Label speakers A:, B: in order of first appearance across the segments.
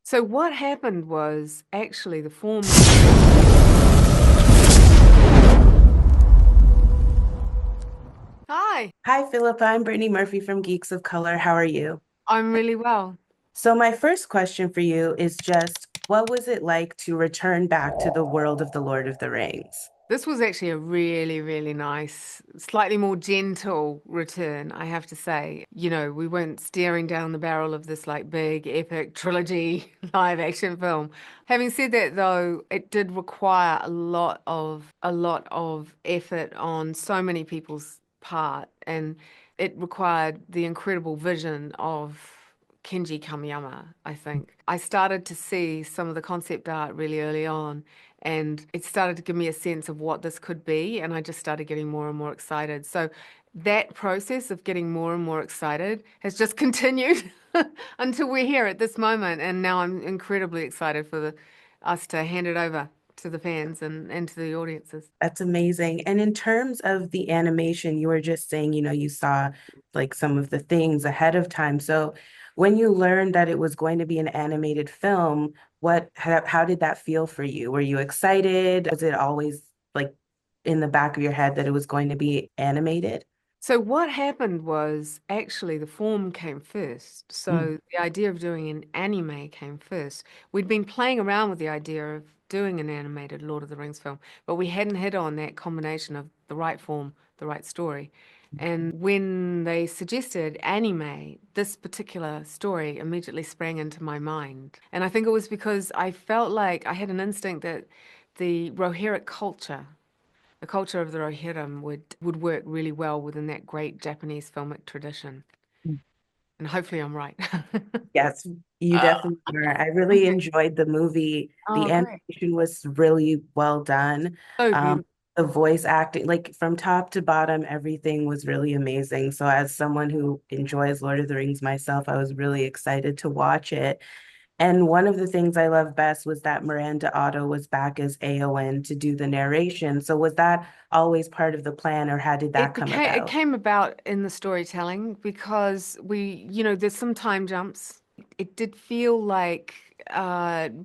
A: So what happened was actually the form. Hi,
B: Hi, Philippa. I'm Brittany Murphy from Geeks of Color. How are you?
A: I'm really well.
B: So, my first question for you is just what was it like to return back to the world of the Lord of the Rings?
A: This was actually a really, really nice, slightly more gentle return, I have to say. We weren't staring down the barrel of this like big epic trilogy live action film. Having said that though, it did require a lot of effort on so many people's part, and it required the incredible vision of Kenji Kamiyama, I think. I started to see some of the concept art really early on, and it started to give me a sense of what this could be, and I just started getting more and more excited. So that process of getting more and more excited has just continued until we're here at this moment, and now I'm incredibly excited for us to hand it over to the fans and to the audiences.
B: That's amazing. And in terms of the animation, you were just saying, you saw like some of the things ahead of time. So, when you learned that it was going to be an animated film, how did that feel for you? Were you excited? Was it always like in the back of your head that it was going to be animated?
A: So what happened was actually the form came first.
B: Mm.
A: So the idea of doing an anime came first. We'd been playing around with the idea of doing an animated Lord of the Rings film, but we hadn't hit on that combination of the right form, the right story. And when they suggested anime, this particular story immediately sprang into my mind. And I think it was because I felt like I had an instinct that the Rohirric culture, the culture of the Rohirrim would work really well within that great Japanese filmic tradition. And hopefully I'm right.
B: Yes, you definitely were. I really
A: Okay.
B: enjoyed the movie.
A: Oh,
B: The
A: great.
B: animation was really well done.
A: So
B: Um,
A: beautiful.
B: the voice acting, like from top to bottom, everything was really amazing. So, as someone who enjoys Lord of the Rings myself, I was really excited to watch it. And one of the things I loved best was that Miranda Otto was back as Aowen to do the narration. So, was that always part of the plan, or how did that come
A: It
B: about?
A: came about in the storytelling because there's some time jumps. It did feel like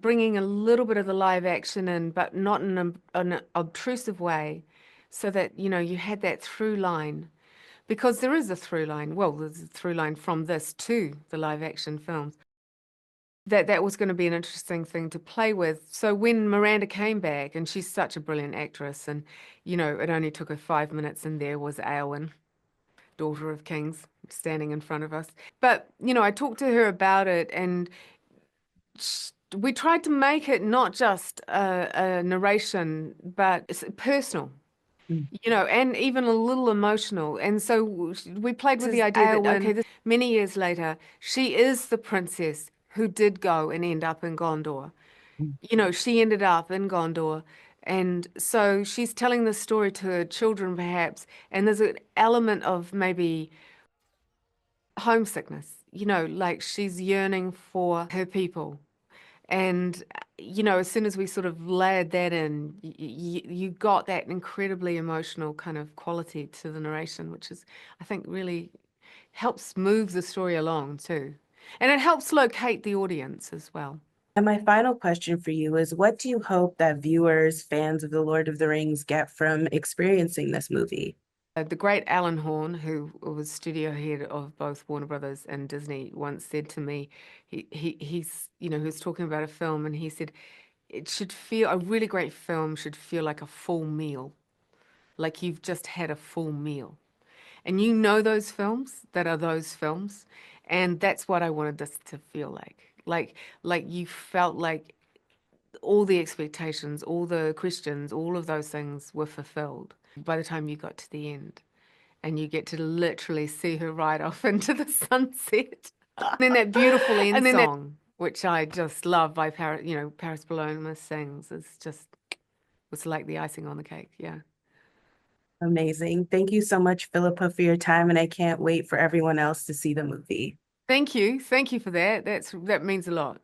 A: bringing a little bit of the live action in, but not in an obtrusive way, so that, you had that through line. Because there is a through line. Well, there's a through line from this to the live action films. That was going to be an interesting thing to play with. So when Miranda came back, and she's such a brilliant actress, and it only took her 5 minutes, and there was Éowyn, daughter of kings, standing in front of us. But I talked to her about it, and we tried to make it not just a narration, but it's personal.
B: Mm.
A: And even a little emotional. And so we played with
B: This
A: the
B: is
A: idea that, okay,
B: Aowen.
A: many years later, she is the princess who did go and end up in Gondor. She ended up in Gondor. And so she's telling this story to her children, perhaps. And there's an element of maybe homesickness, like she's yearning for her people. And, as soon as we sort of layered that in, you got that incredibly emotional kind of quality to the narration, which is, I think, really helps move the story along too. And it helps locate the audience as well.
B: And my final question for you is what do you hope that viewers, fans of The Lord of the Rings get from experiencing this movie?
A: The great Alan Horn, who was studio head of both Warner Brothers and Disney, once said to me, he was talking about a film, and he said, it should feel, a really great film should feel like a full meal, like you've just had a full meal. And those films that are those films, and that's what I wanted this to feel like. Like you felt like all the expectations, all the questions, all of those things were fulfilled by the time you got to the end. And you get to literally see her ride off into the sunset. And then that beautiful end
B: And then that
A: song, which I just love by Paris Paloma sings, is just was like the icing on the cake. Yeah.
B: amazing. Thank you so much, Philippa, for your time, and I can't wait for everyone else to see the movie.
A: Thank you. Thank you for that. That means a lot.